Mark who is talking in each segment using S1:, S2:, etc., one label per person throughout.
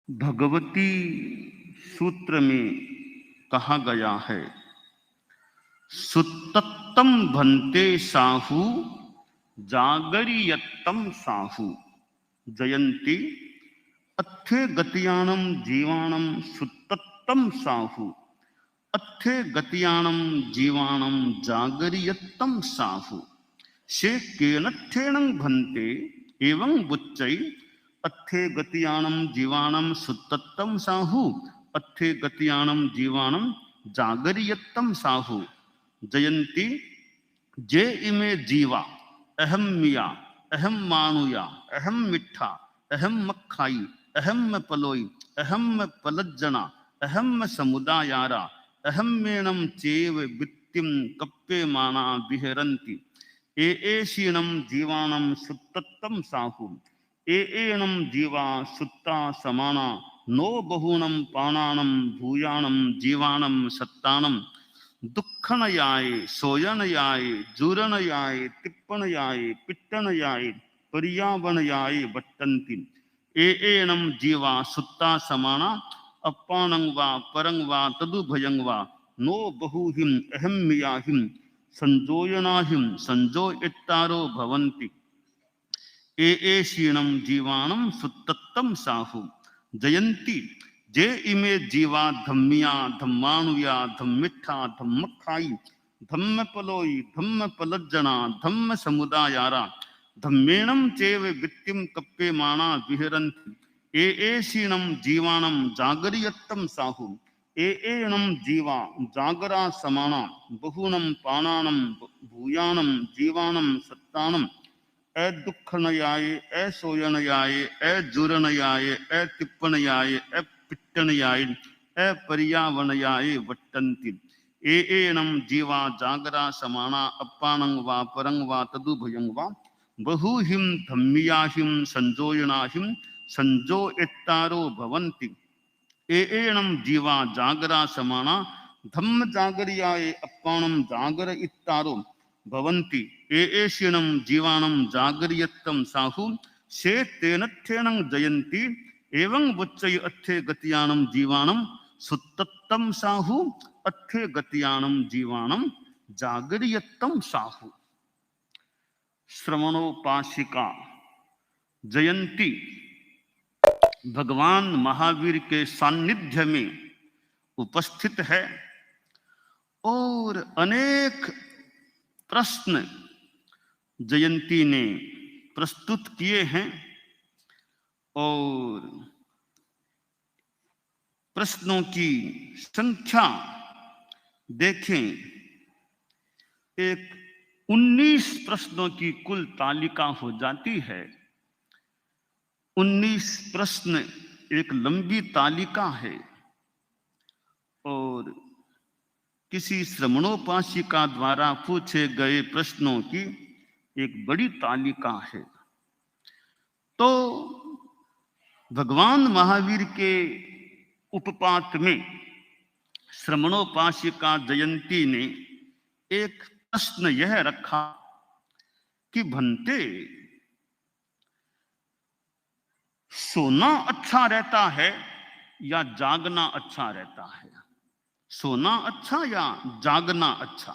S1: भगवती सूत्र में कहा गया है, सुतत्तम भन्ते साहू जागरियत्तम साहू जयंती अथे गतियाणम जीवाणम सुतत्तम साहू अथे गतियाणम जीवाणम जागरियत्तम साहू से केनथेनं भन्ते एवं बुच्चै अथे गतियाणम जीवाणम सुतत्तम साहू अथे गतियाणम जीवाणम जागरियत्तम साहू जयंती जे इमे जीवा अहम मिया अहम मानुया अहम मिठा अहम मक्खाई अहम में पलोई अहम में पलज्जना अहम में समुदायारा अहम मेणम चेव वित्तिम कप्पे माना विहरन्ति एषीणम जीवाणम सुतत्तम साहू एनम जीवा सुत्ता समाना नो बहुनम पाणानम भूयानम जीवाणम सत्तानम दुखनयाय सोयनयाय जूरनयाय तिप्पणयाय पिट्टनयाय पर्यावणयाय वट्टन्ति एनम जीवा सुत्ता समाना अपानं वा परं वा तदुभयं वा नो बहुहिम अहम मियाहिम संजोयनाहिम संजोयितारो भवन्ति एषीणम जीवाणम सुतत्तम साहू जयंती जे इमे जीवा धम्मिया धम्माणुया धम्मिठा धम्मखाई धम्म पलोई धम्म पलज्जना धम्म समुदायारा धम्मेणम चेव वित्तिम कप्पे माना विहरन्ति एषीणम जीवाणम जागरियत्तम साहू एनम जीवा जागरा समाना बहुनम पाणानम भूयानम जीवाणम सत्तानम दुखनयाय सोयनयाय जुरनयाय तिप्पणयाय पिट्टनयाय पर्यावणयाय वट्टन्ति एनम जीवा जागरा समाना अपानं वा परं वा तदुभयं वा बहुहिम धम्मियाहिम संजोयनाहिम संजोयितारो भवन्ति एनम जीवा जागरा समाना धम्म जागरियाय अपानं जागर इत्तारो भवन्ति एषीणम जीवाणम जागरियत्तम साहू से तेनथेनं जयंती एवं बुच्चै अथे गतियाणम जीवाणम सुतत्तम साहू अथे गतियाणम जीवाणम जागरियत्तम साहू। श्रवणोपासिका जयंती भगवान महावीर के सानिध्य में उपस्थित है और अनेक प्रश्न जयंती ने प्रस्तुत किए हैं और प्रश्नों की संख्या देखें, एक 19 प्रश्नों की कुल तालिका हो जाती है। 19 प्रश्न एक लंबी तालिका है और किसी श्रवणोपासिका द्वारा पूछे गए प्रश्नों की एक बड़ी तालिका है। तो भगवान महावीर के उपपात में श्रवणोपासिका जयंती ने एक प्रश्न यह रखा कि भंते सोना अच्छा रहता है या जागना अच्छा रहता है? सोना अच्छा या जागना अच्छा?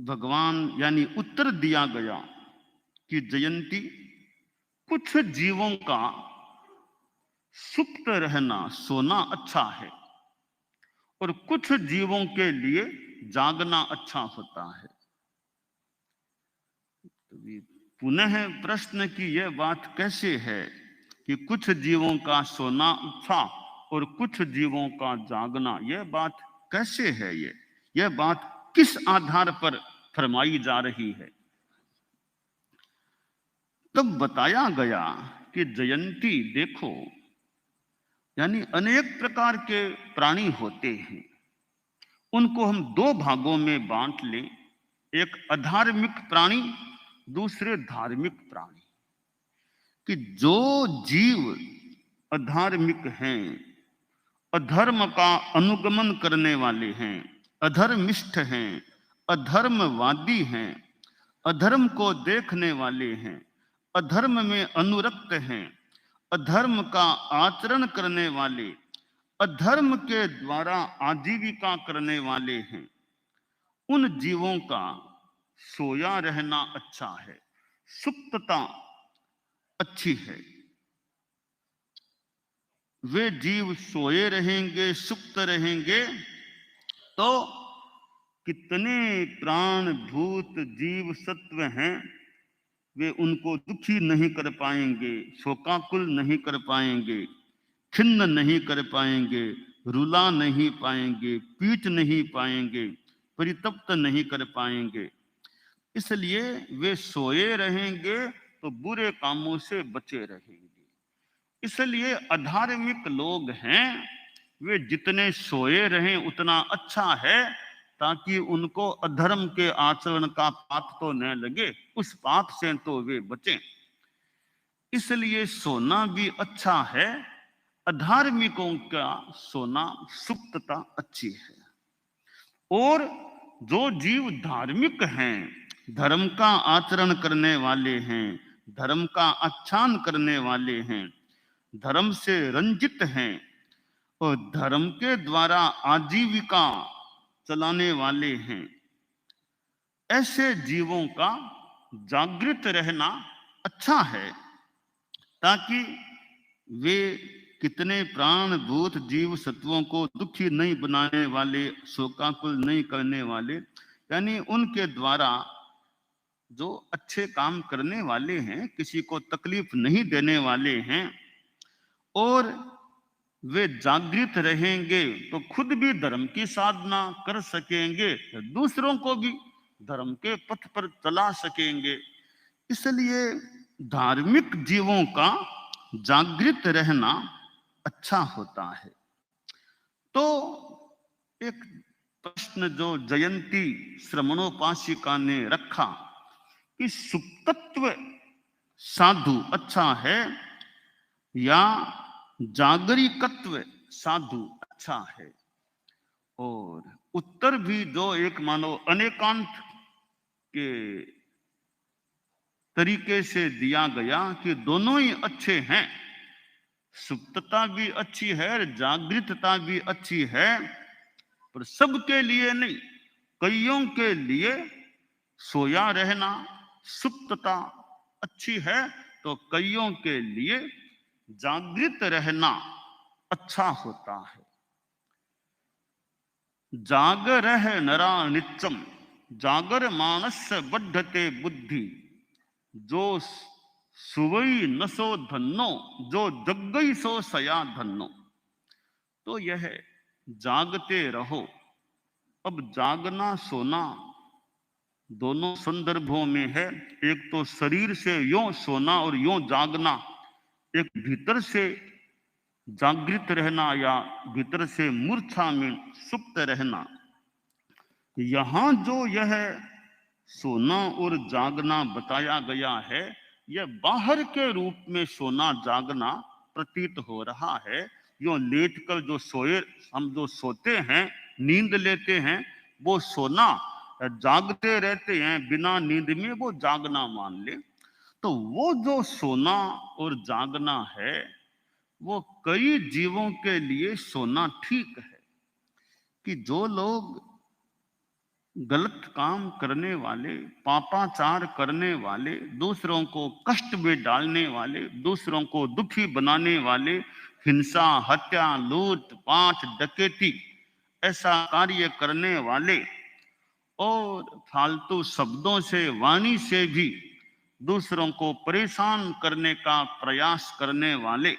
S1: भगवान यानी उत्तर दिया गया कि जयंती कुछ जीवों का सुप्त रहना सोना अच्छा है और कुछ जीवों के लिए जागना अच्छा होता है। तो पुनः प्रश्न की यह बात कैसे है कि कुछ जीवों का सोना अच्छा और कुछ जीवों का जागना, यह बात कैसे है? यह बात किस आधार पर फरमाई जा रही है? तब बताया गया कि जयंती देखो, यानी अनेक प्रकार के प्राणी होते हैं, उनको हम 2 भागों में बांट लें, एक अधार्मिक प्राणी, दूसरे धार्मिक प्राणी। कि जो जीव अधार्मिक हैं, अधर्म का अनुगमन करने वाले हैं, अधर्मिष्ठ हैं, अधर्मवादी हैं, अधर्म को देखने वाले हैं, अधर्म में अनुरक्त हैं, अधर्म का आचरण करने वाले, अधर्म के द्वारा आजीविका करने वाले हैं, उन जीवों का सोया रहना अच्छा है, सुप्तता अच्छी है। वे जीव सोए रहेंगे, सुप्त रहेंगे तो कितने प्राण भूत जीव सत्व हैं, वे उनको दुखी नहीं कर पाएंगे, शोकाकुल नहीं कर पाएंगे, खिन्न नहीं कर पाएंगे, रुला नहीं पाएंगे, पीट नहीं पाएंगे, परितप्त नहीं कर पाएंगे। इसलिए वे सोए रहेंगे तो बुरे कामों से बचे रहेंगे। इसलिए अधार्मिक लोग हैं, वे जितने सोए रहें उतना अच्छा है, ताकि उनको अधर्म के आचरण का पाप तो न लगे, उस पाप से तो वे बचें। इसलिए सोना भी अच्छा है, अधार्मिकों का सोना सुप्तता अच्छी है। और जो जीव धार्मिक हैं, धर्म का आचरण करने वाले हैं, धर्म का आख्यान करने वाले हैं, धर्म से रंजित हैं और धर्म के द्वारा आजीविका चलाने वाले हैं, ऐसे जीवों का जागृत रहना अच्छा है, ताकि वे कितने प्राण भूत जीव सत्वों को दुखी नहीं बनाने वाले, शोकाकुल नहीं करने वाले, यानी उनके द्वारा जो अच्छे काम करने वाले हैं, किसी को तकलीफ नहीं देने वाले हैं, और वे जागृत रहेंगे तो खुद भी धर्म की साधना कर सकेंगे, दूसरों को भी धर्म के पथ पर चला सकेंगे। इसलिए धार्मिक जीवों का जागृत रहना अच्छा होता है। तो एक प्रश्न जो जयंती श्रमणोपासिका ने रखा कि सुप्तत्व साधु अच्छा है या जागरिकत्व साधु अच्छा है, और उत्तर भी जो एक मानो अनेकांत के तरीके से दिया गया कि दोनों ही अच्छे हैं, सुप्तता भी अच्छी है और जागृतता भी अच्छी है, पर सबके लिए नहीं, कईयों के लिए सोया रहना सुप्तता अच्छी है, तो कईयों के लिए जागृत रहना अच्छा होता है। जागरह नरा नित्यम जागर मानस बढ़ते बुद्धि, जो सुवई नसो धन्नो जो जगई सो सया धन्नो। तो यह जागते रहो। अब जागना सोना दोनों संदर्भों में है, एक तो शरीर से यों सोना और यों जागना, एक भीतर से जागृत रहना या भीतर से मूर्छा में सुप्त रहना। यहां जो यह सोना और जागना बताया गया है, यह बाहर के रूप में सोना जागना प्रतीत हो रहा है। यो लेटकर जो सोए, हम जो सोते हैं, नींद लेते हैं, वो सोना, जागते रहते हैं बिना नींद में, वो जागना मान ले। तो वो जो सोना और जागना है, वो कई जीवों के लिए सोना ठीक है। कि जो लोग गलत काम करने वाले, पापाचार करने वाले, दूसरों को कष्ट में डालने वाले, दूसरों को दुखी बनाने वाले, हिंसा, हत्या, लूट पाट, डकैती ऐसा कार्य करने वाले और फालतू शब्दों से, वाणी से भी दूसरों को परेशान करने का प्रयास करने वाले,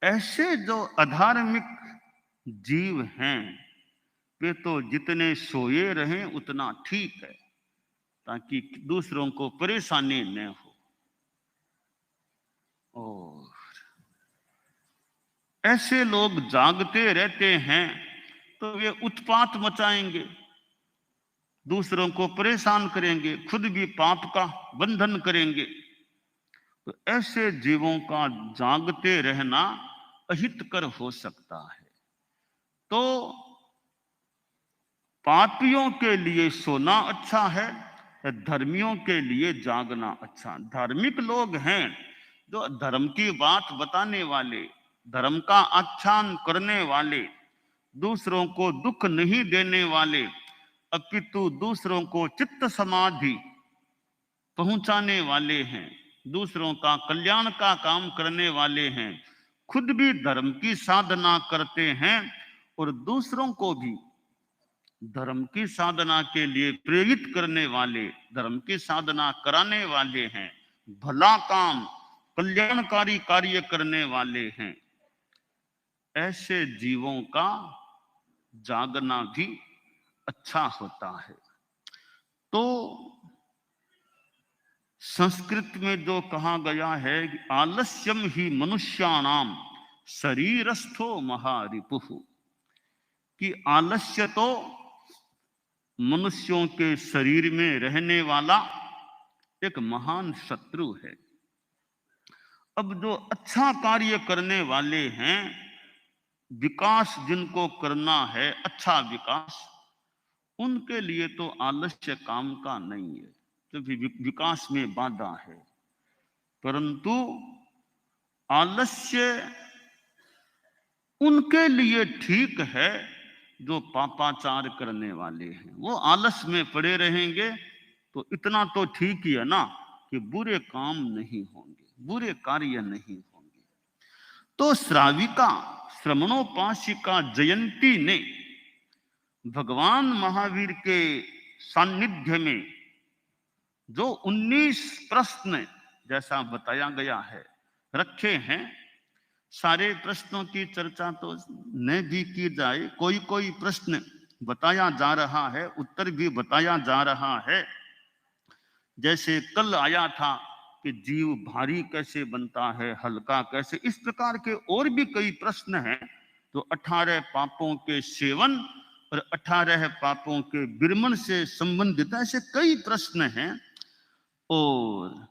S1: ऐसे जो अधार्मिक जीव हैं, वे तो जितने सोए रहें उतना ठीक है, ताकि दूसरों को परेशानी न हो। और ऐसे लोग जागते रहते हैं तो वे उत्पात मचाएंगे, दूसरों को परेशान करेंगे, खुद भी पाप का बंधन करेंगे। तो ऐसे जीवों का जागते रहना अहितकर हो सकता है। तो पापियों के लिए सोना अच्छा है, धर्मियों के लिए जागना अच्छा। धार्मिक लोग हैं जो धर्म की बात बताने वाले, धर्म का आख्यान करने वाले, दूसरों को दुख नहीं देने वाले, अपितु दूसरों को चित्त समाधि पहुंचाने वाले हैं, दूसरों का कल्याण का काम करने वाले हैं, खुद भी धर्म की साधना करते हैं और दूसरों को भी धर्म की साधना के लिए प्रेरित करने वाले, धर्म की साधना कराने वाले हैं, भला काम, कल्याणकारी कार्य करने वाले हैं। ऐसे जीवों का जागना भी अच्छा होता है। तो संस्कृत में जो कहा गया है कि आलस्यम ही मनुष्याणाम शरीरस्थो महारिपुः, कि आलस्य तो मनुष्यों के शरीर में रहने वाला एक महान शत्रु है। अब जो अच्छा कार्य करने वाले हैं, विकास जिनको करना है, अच्छा विकास, उनके लिए तो आलस्य काम का नहीं है, क्योंकि विकास में बाधा है। परंतु आलस्य उनके लिए ठीक है जो पापाचार करने वाले हैं। वो आलस में पड़े रहेंगे तो इतना तो ठीक ही है ना कि बुरे काम नहीं होंगे, बुरे कार्य नहीं होंगे। तो श्राविका श्रमणोपासिका जयंती ने भगवान महावीर के सानिध्य में जो 19 प्रश्न जैसा बताया गया है रखे हैं, सारे प्रश्नों की चर्चा तो न भी की जाए, कोई कोई प्रश्न बताया जा रहा है, उत्तर भी बताया जा रहा है। जैसे कल आया था कि जीव भारी कैसे बनता है, हल्का कैसे, इस प्रकार के और भी कई प्रश्न हैं। तो 18 पापों के सेवन और 18 पापों के विरमण से संबंधित ऐसे कई प्रश्न हैं। और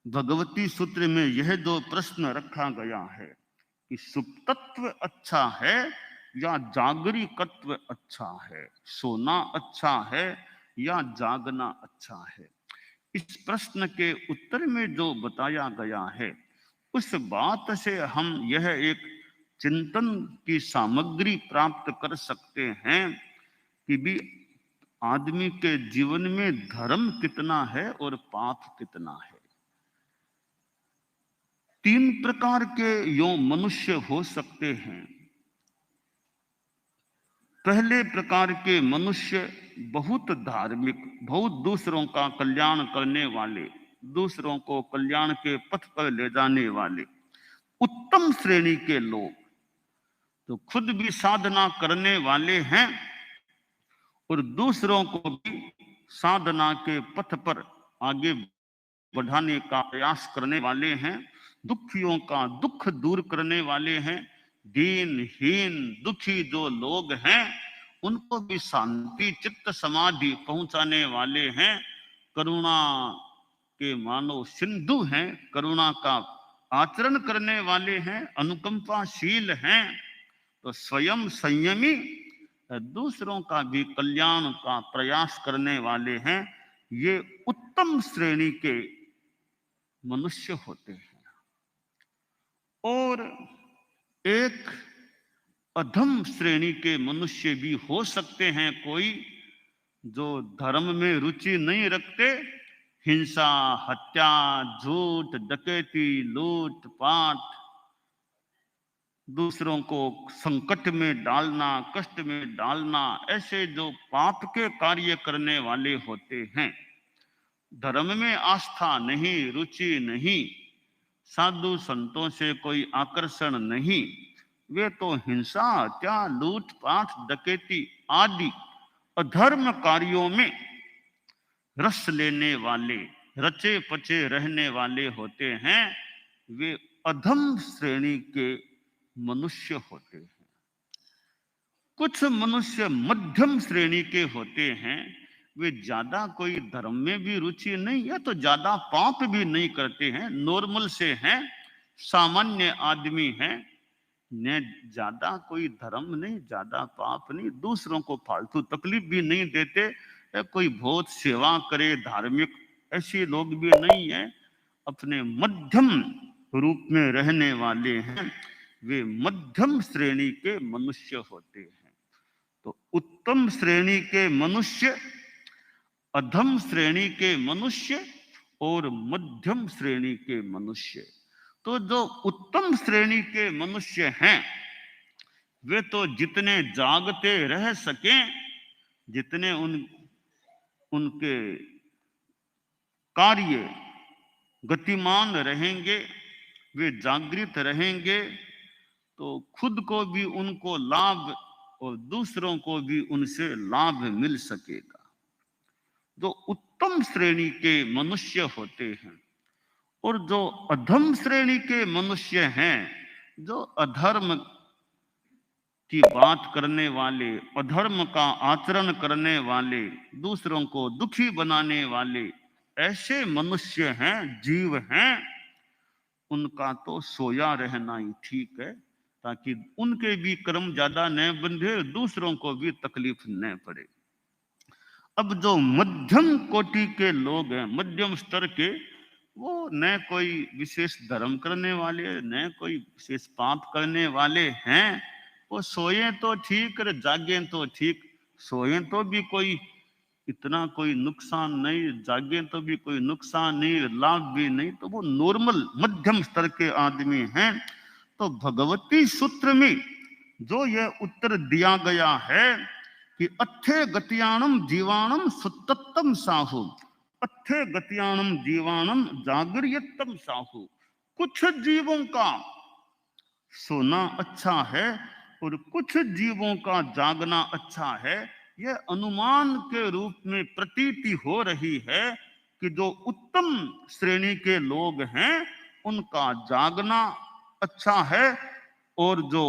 S1: भगवती सूत्र में यह दो प्रश्न रखा गया है कि सुप्तत्व अच्छा है या जागरिकत्व अच्छा है, सोना अच्छा है या जागना अच्छा है। इस प्रश्न के उत्तर में जो बताया गया है, उस बात से हम यह एक चिंतन की सामग्री प्राप्त कर सकते हैं कि भी आदमी के जीवन में धर्म कितना है और पाप कितना है। 3 प्रकार के यो मनुष्य हो सकते हैं। पहले प्रकार के मनुष्य बहुत धार्मिक, बहुत दूसरों का कल्याण करने वाले, दूसरों को कल्याण के पथ पर ले जाने वाले उत्तम श्रेणी के लोग, तो खुद भी साधना करने वाले हैं और दूसरों को भी साधना के पथ पर आगे बढ़ाने का प्रयास करने वाले हैं, दुखियों का दुख दूर करने वाले हैं, दीनहीन दुखी जो लोग हैं उनको भी शांति चित्त समाधि पहुंचाने वाले हैं, करुणा के मानव सिंधु हैं, करुणा का आचरण करने वाले हैं, अनुकंपाशील हैं, तो स्वयं संयमी, दूसरों का भी कल्याण का प्रयास करने वाले हैं। ये उत्तम श्रेणी के मनुष्य होते हैं। और एक अधम श्रेणी के मनुष्य भी हो सकते हैं, कोई जो धर्म में रुचि नहीं रखते, हिंसा, हत्या, झूठ, डकैती, लूट पाट, दूसरों को संकट में डालना, कष्ट में डालना, ऐसे जो पाप के कार्य करने वाले होते हैं, धर्म में आस्था नहीं, रुचि नहीं, साधु संतों से कोई आकर्षण नहीं, वे तो हिंसा, हत्या, लूटपाट, डकैती आदि अधर्म कार्यों में रस लेने वाले, रचे पचे रहने वाले होते हैं। वे अधम श्रेणी के मनुष्य होते हैं। कुछ मनुष्य मध्यम श्रेणी के होते हैं, वे ज्यादा कोई धर्म में भी रुचि नहीं है तो ज्यादा पाप भी नहीं करते हैं, नॉर्मल से हैं, सामान्य आदमी हैं, न ज्यादा कोई धर्म नहीं, ज्यादा पाप नहीं, दूसरों को फालतू तकलीफ भी नहीं देते, कोई बहुत सेवा करे धार्मिक, ऐसे लोग भी नहीं है, अपने मध्यम रूप में रहने वाले हैं वे मध्यम श्रेणी के मनुष्य होते हैं। तो उत्तम श्रेणी के मनुष्य, अधम श्रेणी के मनुष्य और मध्यम श्रेणी के मनुष्य। तो जो उत्तम श्रेणी के मनुष्य हैं वे तो जितने जागते रह सकें, जितने उनके कार्य गतिमान रहेंगे, वे जागृत रहेंगे, तो खुद को भी उनको लाभ और दूसरों को भी उनसे लाभ मिल सकेगा। जो उत्तम श्रेणी के मनुष्य होते हैं और जो अधम श्रेणी के मनुष्य हैं, जो अधर्म की बात करने वाले, अधर्म का आचरण करने वाले, दूसरों को दुखी बनाने वाले ऐसे मनुष्य हैं, जीव हैं, उनका तो सोया रहना ही ठीक है, ताकि उनके भी कर्म ज्यादा न बंधे, दूसरों को भी तकलीफ न पड़े। अब जो मध्यम कोटि के लोग हैं, मध्यम स्तर के, वो न कोई विशेष धर्म करने वाले, न कोई विशेष पाप करने वाले हैं, वो सोए तो ठीक और जागे तो ठीक। सोए तो भी कोई इतना कोई नुकसान नहीं, जागे तो भी कोई नुकसान नहीं, लाभ भी नहीं, तो वो नॉर्मल मध्यम स्तर के आदमी हैं। तो भगवती सूत्र में जो यह उत्तर दिया गया है कि अच्छे गतियाणम जीवाणम सुतत्तम साहु, अच्छे गतियाणम जीवाणम जागरियतम साहु। कुछ जीवों का सोना अच्छा है और कुछ जीवों का जागना अच्छा है। यह अनुमान के रूप में प्रतीति हो रही है कि जो उत्तम श्रेणी के लोग हैं उनका जागना अच्छा है और जो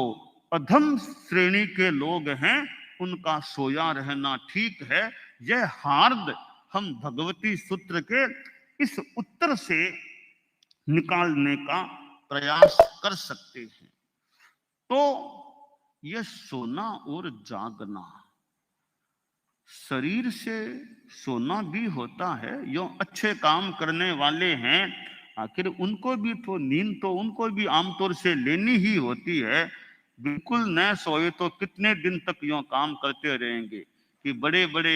S1: अधम श्रेणी के लोग हैं उनका सोया रहना ठीक है। यह हार्द हम भगवती सूत्र के इस उत्तर से निकालने का प्रयास कर सकते हैं। तो यह सोना और जागना, शरीर से सोना भी होता है। यो अच्छे काम करने वाले हैं, आखिर उनको भी तो नींद तो उनको भी आमतौर से लेनी ही होती है। बिल्कुल न सोए तो कितने दिन तक यो काम करते रहेंगे कि बड़े बड़े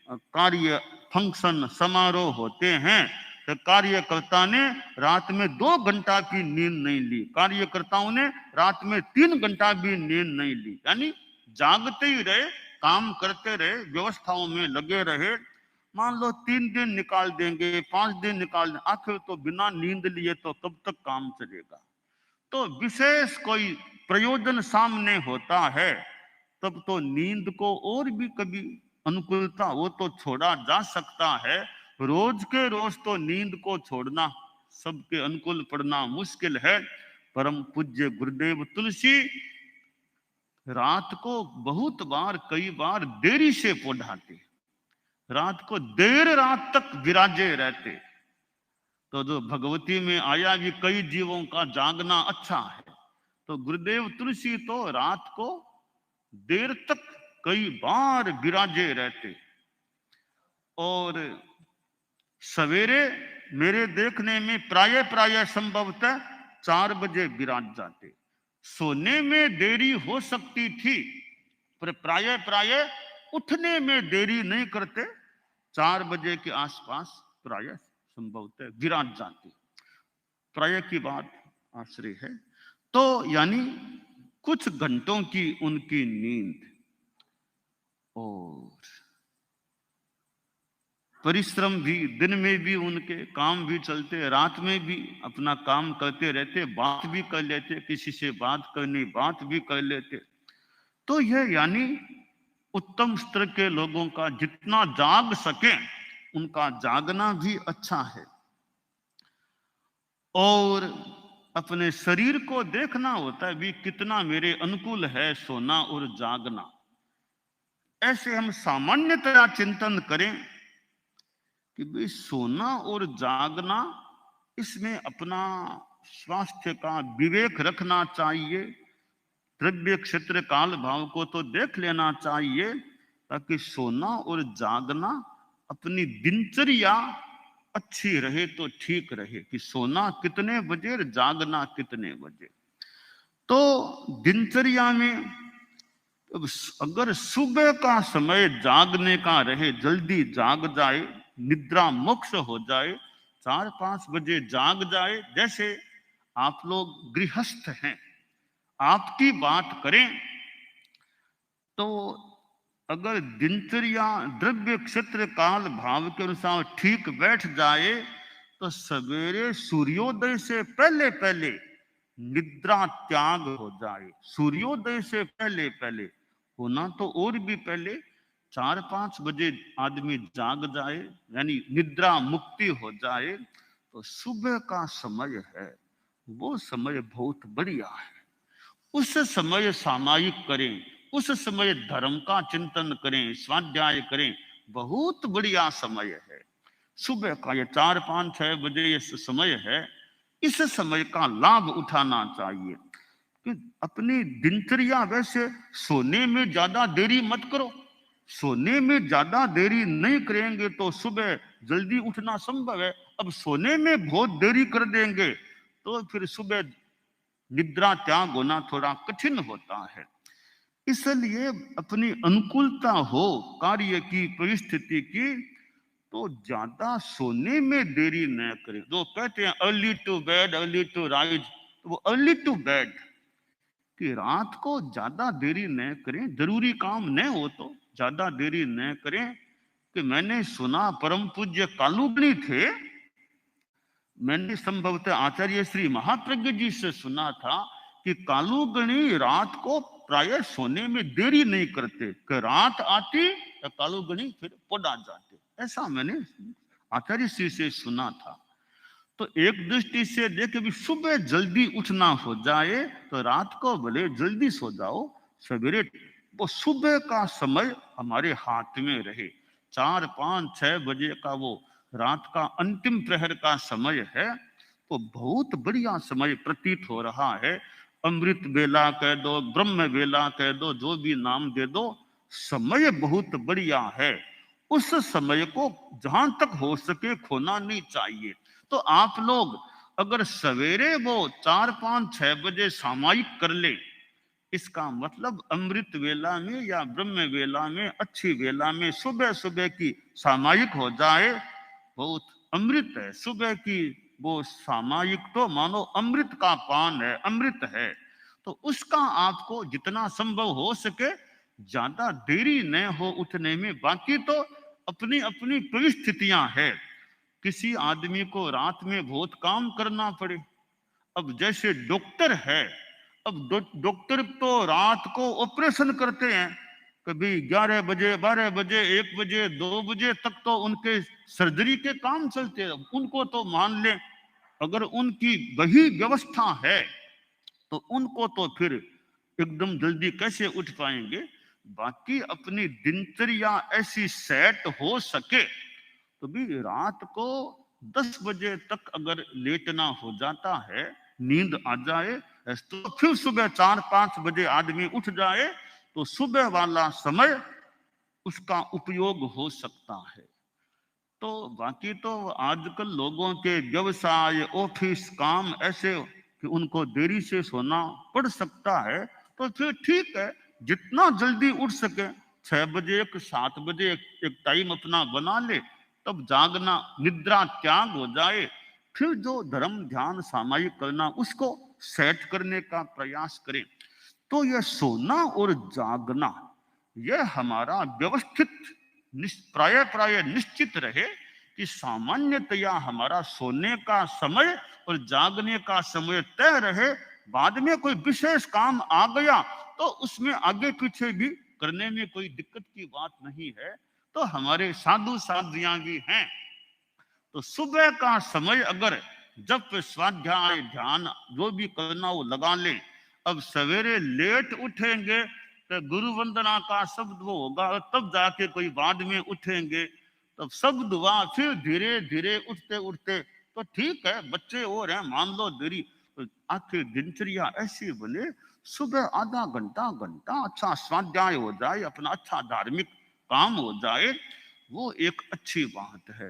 S1: कार्य, फंक्शन, समारोह होते हैं तो कार्यकर्ता ने रात में 2 घंटा की नींद नहीं ली, कार्यकर्ताओं ने रात में 3 घंटा भी नींद नहीं ली, यानी जागते ही रहे, काम करते रहे, व्यवस्थाओं में लगे रहे। मान लो 3 दिन निकाल देंगे, 5 दिन निकाल देंगे, आखिर तो बिना नींद लिए तो कब तक काम चलेगा। तो विशेष कोई प्रयोजन सामने होता है तब तो नींद को और भी कभी अनुकूलता वो तो छोड़ा जा सकता है। रोज के रोज तो नींद को छोड़ना सबके अनुकूल पड़ना मुश्किल है। परम पूज्य गुरुदेव तुलसी रात को बहुत बार, कई बार देरी से पढ़ाते, रात को देर रात तक विराजे रहते। तो जो भगवती में आया कि कई जीवों का जागना अच्छा है, तो गुरुदेव तुलसी तो रात को देर तक कई बार विराजे रहते और सवेरे मेरे देखने में प्राय प्राय संभवतः 4 बजे विराज जाते। सोने में देरी हो सकती थी पर प्राय प्राय उठने में देरी नहीं करते, 4 बजे के आसपास प्राय संभवतः विराज जाते। प्राय की बात आश्रय है। तो यानी कुछ घंटों की उनकी नींद और परिश्रम भी, दिन में भी उनके काम भी चलते, रात में भी अपना काम करते रहते, बात भी कर लेते, किसी से बात करनी बात भी कर लेते। तो यह यानी उत्तम स्तर के लोगों का जितना जाग सके उनका जागना भी अच्छा है। और अपने शरीर को देखना होता है भी कितना मेरे अनुकूल है सोना और जागना। ऐसे हम सामान्यतया चिंतन करें कि भाई सोना और जागना, इसमें अपना स्वास्थ्य का विवेक रखना चाहिए। द्रव्य क्षेत्र काल भाव को तो देख लेना चाहिए ताकि सोना और जागना अपनी दिनचर्या अच्छी रहे तो ठीक रहे कि सोना कितने बजे और जागना कितने बजे। तो दिनचर्या में अगर सुबह का समय जागने का रहे, जल्दी जाग जाए, निद्रा मोक्ष हो जाए, 4-5 बजे जाग जाए। जैसे आप लोग गृहस्थ हैं, आपकी बात करें तो अगर दिनचर्या द्रव्य क्षेत्र काल भाव के अनुसार ठीक बैठ जाए तो सवेरे सूर्योदय से पहले पहले निद्रा त्याग हो जाए। सूर्योदय से पहले पहले होना तो और भी पहले 4-5 बजे आदमी जाग जाए, यानी निद्रा मुक्ति हो जाए, तो सुबह का समय है, वो समय बहुत बढ़िया है। उस समय सामायिक करें, उस समय धर्म का चिंतन करें, स्वाध्याय करें, बहुत बढ़िया समय है। सुबह का ये 4-5-6 बजे ये समय है, इस समय का लाभ उठाना चाहिए। कि अपनी दिनचर्या वैसे सोने में ज्यादा देरी मत करो। सोने में ज्यादा देरी नहीं करेंगे तो सुबह जल्दी उठना संभव है। अब सोने में बहुत देरी कर देंगे तो फिर सुबह निद्रा त्याग होना थोड़ा कठिन होता है। इसलिए अपनी अनुकूलता हो कार्य की, परिस्थिति की, तो ज्यादा सोने में देरी न करें। जो कहते हैं early to bed early to rise, तो वो अर्ली टू बेड कि रात को ज्यादा देरी न करें, जरूरी काम न हो तो ज्यादा देरी न करें। कि मैंने सुना परम पूज्य कालूगणी थे, मैंने संभवतः आचार्य श्री महाप्रज्ञ जी से सुना था कि कालूगणी रात को प्राय सोने में देरी नहीं करते, कि रात आती तो कालूगणी फिर पड़ा जाते। ऐसा मैंने आचार्य श्री से सुना था। तो एक दृष्टि से देखे भी सुबह जल्दी उठना हो जाए तो रात को भले जल्दी सो जाओ, सवेरे वो सुबह का समय हमारे हाथ में रहे। 4-5-6 बजे का वो रात का अंतिम प्रहर का समय है, तो बहुत बढ़िया समय प्रतीत हो रहा है। अमृत बेला कह दो, ब्रह्म बेला कह दो, जो भी नाम दे दो, समय बहुत बढ़िया है। उस समय को जहां तक हो सके खोना नहीं चाहिए। तो आप लोग अगर सवेरे वो 4-5-6 बजे सामायिक कर ले, इसका मतलब अमृत वेला में या ब्रह्म वेला में, अच्छी वेला में सुबह सुबह की सामायिक हो जाए, बहुत अमृत है। सुबह की वो सामायिक तो मानो अमृत का पान है, अमृत है। तो उसका आपको जितना संभव हो सके ज्यादा देरी न हो उठने में। बाकी तो अपनी अपनी परिस्थितियां है। किसी आदमी को रात में बहुत काम करना पड़े, अब जैसे डॉक्टर है, अब डॉक्टर तो रात को ऑपरेशन करते हैं, कभी 11 बजे, 12 बजे, 1 बजे, 2 बजे तक तो उनके सर्जरी के काम चलते हैं। उनको तो मान ले अगर उनकी वही व्यवस्था है तो उनको तो फिर एकदम जल्दी कैसे उठ पाएंगे। बाकी अपनी दिनचर्या ऐसी सेट हो सके तो भी रात को 10 बजे तक अगर लेटना हो जाता है, नींद आ जाए, तो फिर सुबह 4-5 बजे आदमी उठ जाए तो सुबह वाला समय उसका उपयोग हो सकता है। तो बाकी तो आजकल लोगों के व्यवसाय, ऑफिस, काम ऐसे कि उनको देरी से सोना पड़ सकता है, तो फिर ठीक है, जितना जल्दी उठ सके, 6 बजे, 7 बजे एक टाइम अपना बना ले, तब जागना, निद्रा त्याग हो जाए, फिर जो धर्म ध्यान सामायिक करना उसको सेट करने का प्रयास करें। तो यह सोना और जागना यह हमारा व्यवस्थित प्राय प्राय निश्चित रहे कि सामान्यतया हमारा सोने का समय और जागने का समय तय रहे। बाद में कोई विशेष काम आ गया तो उसमें आगे पीछे भी करने में कोई दिक्कत की बात नहीं है। तो हमारे साधु साधियां भी हैं, तो सुबह का समय अगर जब स्वाध्याय ध्यान जो भी करना वो लगा ले। अब सवेरे लेट उठेंगे तो गुरु वंदना का शब्द वो होगा, तब जाके कोई बाद में उठेंगे, तब शब्द हुआ, फिर धीरे धीरे उठते उठते तो ठीक है, बच्चे और हैं, मान लो देरी, तो आखिर दिनचर्या ऐसी बने सुबह आधा घंटा घंटा अच्छा स्वाध्याय हो जाए, अपना अच्छा धार्मिक काम हो जाए, वो एक अच्छी बात है।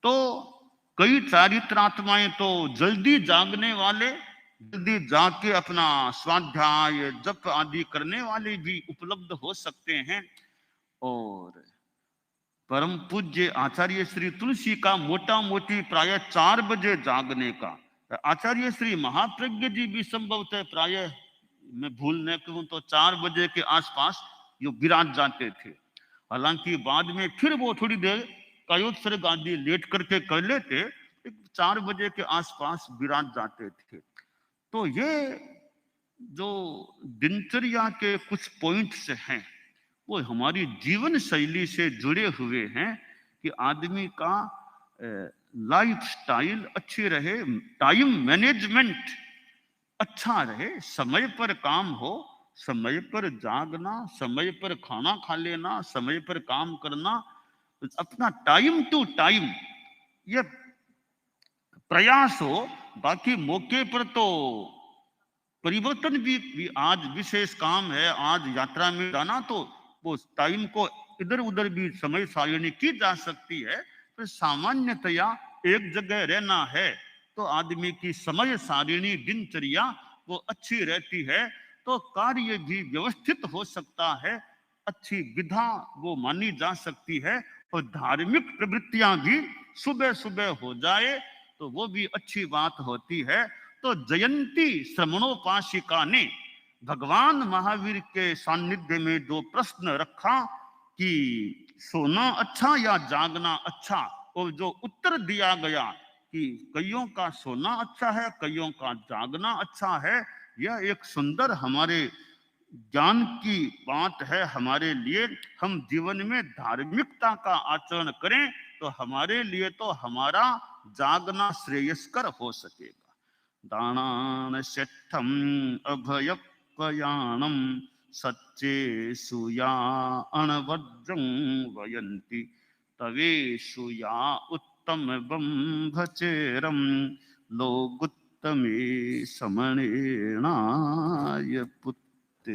S1: तो कई चारित्रात्माएं तो जल्दी जागने वाले, जल्दी जाके अपना स्वाध्याय जप आदि करने वाले भी उपलब्ध हो सकते हैं। और परम पूज्य आचार्य श्री तुलसी का मोटा मोटी प्राय 4 बजे जागने का, आचार्य श्री महाप्रज्ञ जी भी संभवतः प्राय, मैं भूल न कहूं तो 4 बजे के आसपास यो विराज जाते थे। हालांकि बाद में फिर वो थोड़ी देर कायोत्सर्ग आदि लेट करके कर लेते, 4 बजे के आसपास विराज जाते थे। तो ये जो दिनचर्या के कुछ पॉइंट्स हैं वो हमारी जीवन शैली से जुड़े हुए हैं कि आदमी का लाइफ स्टाइल अच्छी रहे, टाइम मैनेजमेंट अच्छा रहे, समय पर काम हो, समय पर जागना, समय पर खाना खा लेना, समय पर काम करना, अपना टाइम टू टाइम ये प्रयास हो। बाकी मौके पर तो परिवर्तन भी आज विशेष काम है, आज यात्रा में जाना, तो वो टाइम को इधर उधर भी समय सारणी की जा सकती है। तो सामान्यतया एक जगह रहना है तो आदमी की समय सारिणी दिनचर्या वो अच्छी रहती है, तो कार्य भी व्यवस्थित हो सकता है, अच्छी विधा वो मानी जा सकती है, और धार्मिक प्रवृत्तियां भी सुबह सुबह हो जाए तो वो भी अच्छी बात होती है। तो जयंती श्रमणोपासिका ने भगवान महावीर के सानिध्य में जो प्रश्न रखा कि सोना अच्छा या जागना अच्छा, और जो उत्तर दिया गया कि कईयों का सोना अच्छा है, कईयों का जागना अच्छा है, यह एक सुंदर हमारे ज्ञान की बात है हमारे लिए। हम जीवन में धार्मिकता का आचरण करें तो हमारे लिए तो हमारा जागना श्रेयस्कर हो सकेगा। दानान शठम अभयपयाणम सच्चे सुया अणवज्रं वयंती तवेशु या उत्तम बंभचेरम लोगुत्तमे समणेणाय पुत्र